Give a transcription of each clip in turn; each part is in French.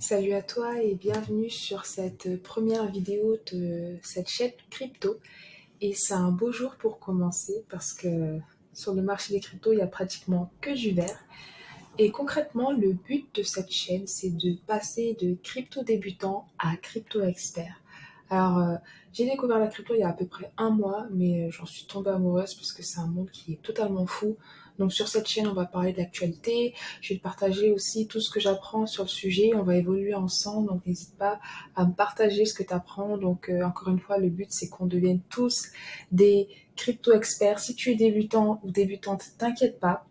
Salut à toi et bienvenue sur cette première vidéo de cette chaîne crypto. Et c'est un beau jour pour commencer parce que sur le marché des cryptos, il n'y a pratiquement que du vert. Et concrètement, le but de cette chaîne, c'est de passer de crypto débutant à crypto expert. Alors, j'ai découvert la crypto il y a à peu près un mois, mais j'en suis tombée amoureuse parce que c'est un monde qui est totalement fou. Donc sur cette chaîne, on va parler de l'actualité. Je vais te partager aussi tout ce que j'apprends sur le sujet. On va évoluer ensemble, donc n'hésite pas à me partager ce que tu apprends. Donc encore une fois, le but, c'est qu'on devienne tous des crypto experts. Si tu es débutant ou débutante, t'inquiète pas,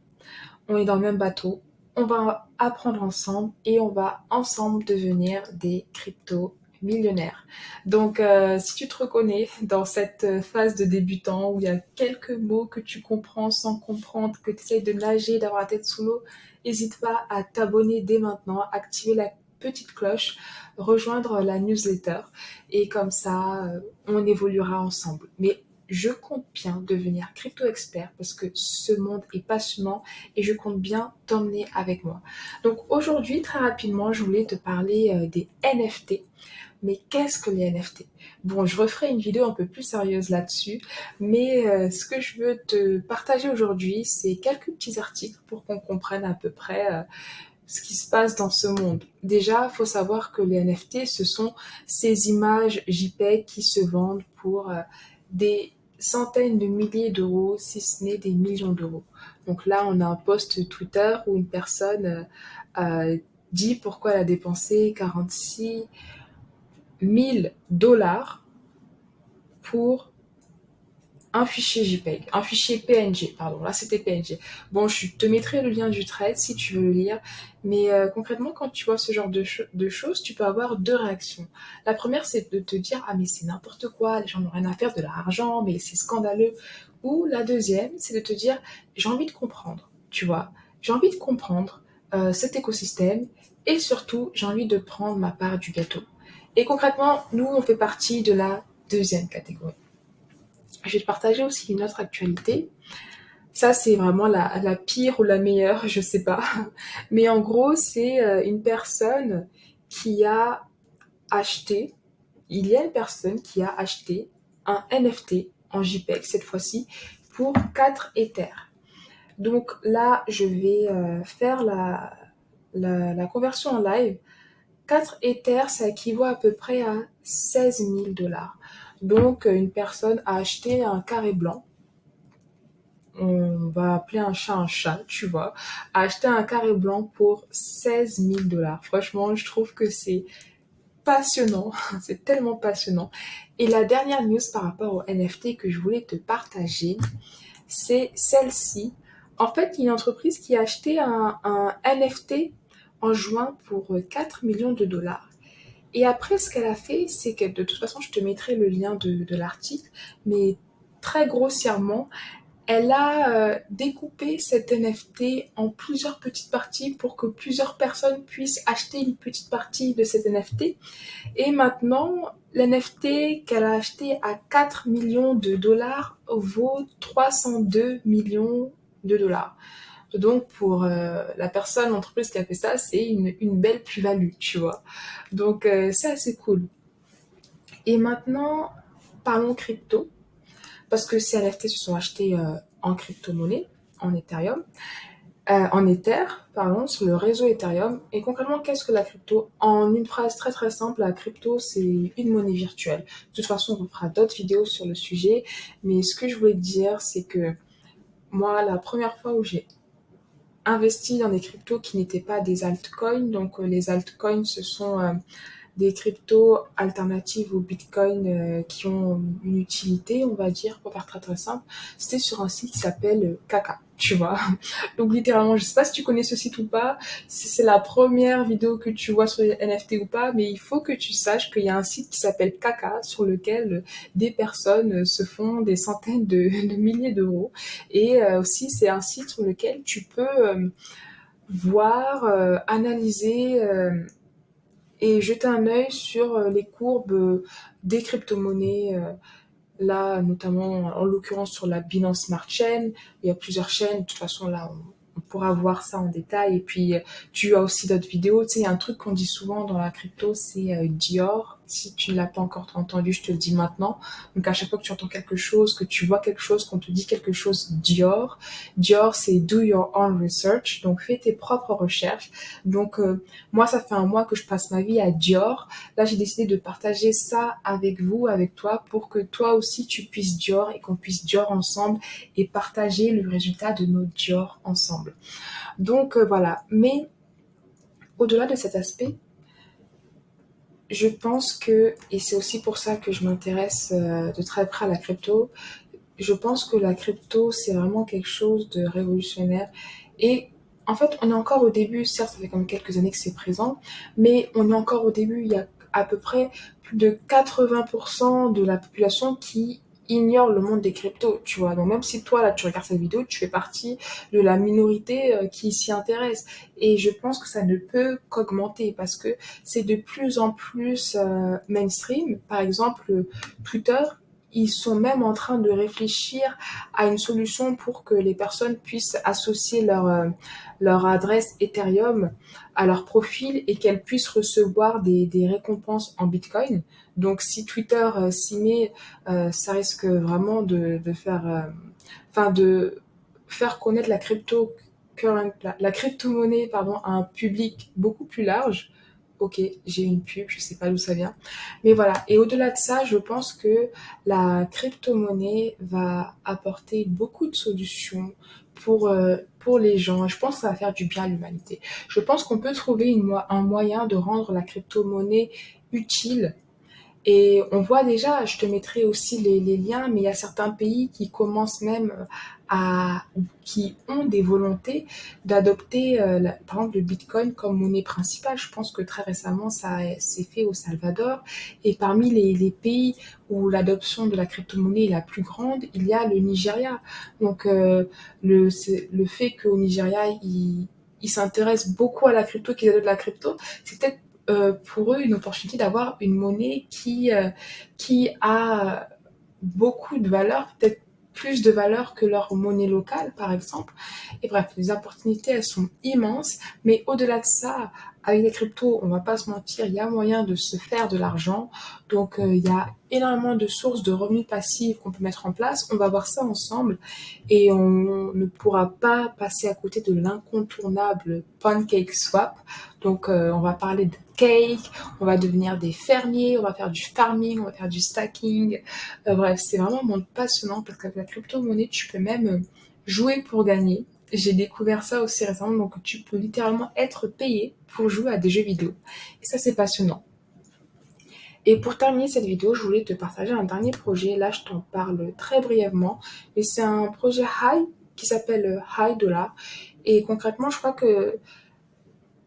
on est dans le même bateau, on va apprendre ensemble et on va ensemble devenir des crypto millionnaires. Donc, si tu te reconnais dans cette phase de débutant où il y a quelques mots que tu comprends sans comprendre, que tu essayes de nager, d'avoir la tête sous l'eau, n'hésite pas à t'abonner dès maintenant, activer la petite cloche, rejoindre la newsletter et comme ça, on évoluera ensemble. Mais je compte bien devenir crypto expert parce que ce monde est passionnant et je compte bien t'emmener avec moi. Donc aujourd'hui, très rapidement, je voulais te parler des NFT. Mais qu'est-ce que les NFT? Bon, je referai une vidéo un peu plus sérieuse là-dessus, mais ce que je veux te partager aujourd'hui, c'est quelques petits articles pour qu'on comprenne à peu près ce qui se passe dans ce monde. Déjà, il faut savoir que les NFT, ce sont ces images JPEG qui se vendent pour des centaines de milliers d'euros, si ce n'est des millions d'euros. Donc là, on a un post Twitter où une personne dit pourquoi elle a dépensé 46 000 dollars pour un fichier JPEG, un fichier PNG, pardon, là c'était PNG. Bon, je te mettrai le lien du thread si tu veux le lire, mais concrètement, quand tu vois ce genre de choses, tu peux avoir deux réactions. La première, c'est de te dire, ah mais c'est n'importe quoi, les gens n'ont rien à faire de leur argent, mais c'est scandaleux. Ou la deuxième, c'est de te dire, j'ai envie de comprendre, tu vois, j'ai envie de comprendre cet écosystème et surtout, j'ai envie de prendre ma part du gâteau. Et concrètement, nous, on fait partie de la deuxième catégorie. Je vais te partager aussi une autre actualité. Ça, c'est vraiment la pire ou la meilleure, je sais pas. Mais en gros, c'est une personne qui a acheté, il y a une personne qui a acheté un NFT en JPEG cette fois-ci pour 4 Ethers. Donc là, je vais faire la conversion en live. 4 Ethers, ça équivaut à peu près à 16 000 dollars. Donc, une personne a acheté un carré blanc, on va appeler un chat, tu vois, a acheté un carré blanc pour 16 000 dollars. Franchement, je trouve que c'est passionnant, c'est tellement passionnant. Et la dernière news par rapport au NFT que je voulais te partager, c'est celle-ci. En fait, il y a une entreprise qui a acheté un NFT en juin pour 4 millions de dollars. Et après, ce qu'elle a fait, c'est que de toute façon, je te mettrai le lien de l'article, mais très grossièrement, elle a découpé cet NFT en plusieurs petites parties pour que plusieurs personnes puissent acheter une petite partie de cet NFT. Et maintenant, l'NFT qu'elle a acheté à 4 millions de dollars vaut 302 millions de dollars. Donc pour la personne, l'entreprise qui a fait ça, c'est une belle plus-value, tu vois. Donc c'est assez cool. Et maintenant, parlons crypto, parce que ces NFT se sont achetés en crypto-monnaie, en Ethereum, en Ether, pardon, sur le réseau Ethereum. Et concrètement, qu'est-ce que la crypto? En une phrase très très simple, la crypto, c'est une monnaie virtuelle. De toute façon, on fera d'autres vidéos sur le sujet, mais ce que je voulais te dire, c'est que moi, la première fois où j'ai investi dans des cryptos qui n'étaient pas des altcoins, donc les altcoins, ce sont des cryptos alternatives au Bitcoin qui ont une utilité, on va dire, pour faire très très simple. C'était sur un site qui s'appelle Kaka, tu vois. Donc littéralement, je sais pas si tu connais ce site ou pas, si c'est la première vidéo que tu vois sur les NFT ou pas, mais il faut que tu saches qu'il y a un site qui s'appelle Kaka sur lequel des personnes se font des centaines de milliers d'euros. Et aussi, c'est un site sur lequel tu peux voir, analyser et jeter un œil sur les courbes des crypto-monnaies. Là, notamment, en l'occurrence, sur la Binance Smart Chain. Il y a plusieurs chaînes. De toute façon, là, on on pourra voir ça en détail. Et puis, tu as aussi d'autres vidéos. Tu sais, il y a un truc qu'on dit souvent dans la crypto, c'est Dior. Si tu ne l'as pas encore entendu, je te le dis maintenant. Donc, à chaque fois que tu entends quelque chose, que tu vois quelque chose, qu'on te dit quelque chose, Dior. Dior, c'est do your own research. Donc, fais tes propres recherches. Donc, moi, ça fait un mois que je passe ma vie à Dior. Là, j'ai décidé de partager ça avec vous, avec toi, pour que toi aussi, tu puisses Dior et qu'on puisse Dior ensemble et partager le résultat de nos Dior ensemble. Donc, voilà. Mais, au-delà de cet aspect, je pense que, et c'est aussi pour ça que je m'intéresse de très près à la crypto, je pense que la crypto, c'est vraiment quelque chose de révolutionnaire. Et en fait, on est encore au début, certes, ça fait comme quelques années que c'est présent, mais on est encore au début. Il y a à peu près plus de 80% de la population qui ignore le monde des cryptos, tu vois. Donc même si toi, là, tu regardes cette vidéo, tu fais partie de la minorité qui s'y intéresse. Et je pense que ça ne peut qu'augmenter parce que c'est de plus en plus mainstream. Par exemple, Twitter, ils sont même en train de réfléchir à une solution pour que les personnes puissent associer leur adresse Ethereum à leur profil et qu'elles puissent recevoir des récompenses en Bitcoin. Donc si Twitter s'y met, ça risque vraiment de faire, de faire connaître la crypto-monnaie pardon, à un public beaucoup plus large. Ok, j'ai une pub, je sais pas d'où ça vient. Mais voilà, et au-delà de ça, je pense que la crypto-monnaie va apporter beaucoup de solutions pour les gens. Je pense que ça va faire du bien à l'humanité. Je pense qu'on peut trouver un moyen de rendre la crypto-monnaie utile et on voit déjà, je te mettrai aussi les liens, mais il y a certains pays qui commencent même qui ont des volontés d'adopter, par exemple, le Bitcoin comme monnaie principale. Je pense que très récemment, ça s'est fait au Salvador. Et parmi les pays où l'adoption de la crypto-monnaie est la plus grande, il y a le Nigeria. Donc, le fait qu'au Nigeria, ils s'intéressent beaucoup à la crypto, qu'ils adoptent la crypto, c'est peut-être pour eux une opportunité d'avoir une monnaie qui a beaucoup de valeur, peut-être plus de valeur que leur monnaie locale, par exemple. Et bref, les opportunités, elles sont immenses. Mais au-delà de ça, avec les cryptos, on va pas se mentir, il y a moyen de se faire de l'argent. Donc, il y a énormément de sources de revenus passifs qu'on peut mettre en place. On va voir ça ensemble et on ne pourra pas passer à côté de l'incontournable Pancake Swap. Donc, on va parler de cake, on va devenir des fermiers, on va faire du farming, on va faire du stacking. Bref, c'est vraiment un monde passionnant parce qu'avec la crypto-monnaie, tu peux même jouer pour gagner. J'ai découvert ça aussi récemment, donc tu peux littéralement être payé pour jouer à des jeux vidéo. Et ça, c'est passionnant. Et pour terminer cette vidéo, je voulais te partager un dernier projet. Là, je t'en parle très brièvement. Mais c'est un projet High qui s'appelle High Dollar. Et concrètement, je crois que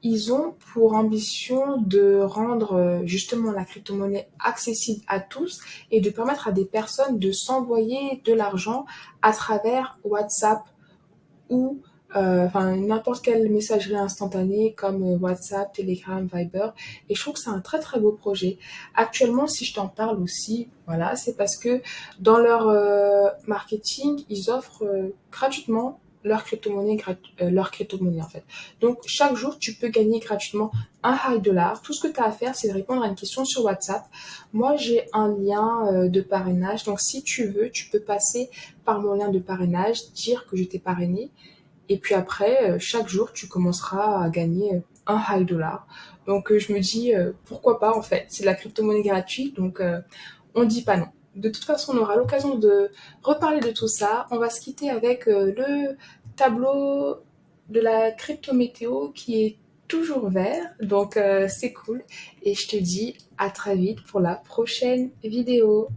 ils ont pour ambition de rendre justement la crypto-monnaie accessible à tous et de permettre à des personnes de s'envoyer de l'argent à travers WhatsApp ou n'importe quelle messagerie instantanée comme WhatsApp, Telegram, Viber. Et je trouve que c'est un très très beau projet. Actuellement, si je t'en parle aussi, voilà, c'est parce que dans leur marketing, ils offrent gratuitement leur crypto-monnaie en fait. Donc chaque jour, tu peux gagner gratuitement un high dollar. Tout ce que tu as à faire, c'est de répondre à une question sur WhatsApp. Moi, j'ai un lien de parrainage. Donc si tu veux, tu peux passer par mon lien de parrainage, dire que je t'ai parrainé. Et puis après, chaque jour, tu commenceras à gagner un high dollar. Donc je me dis, pourquoi pas en fait. C'est de la crypto-monnaie gratuite, donc on dit pas non. De toute façon, on aura l'occasion de reparler de tout ça. On va se quitter avec le tableau de la crypto-météo qui est toujours vert. Donc c'est cool. Et je te dis à très vite pour la prochaine vidéo.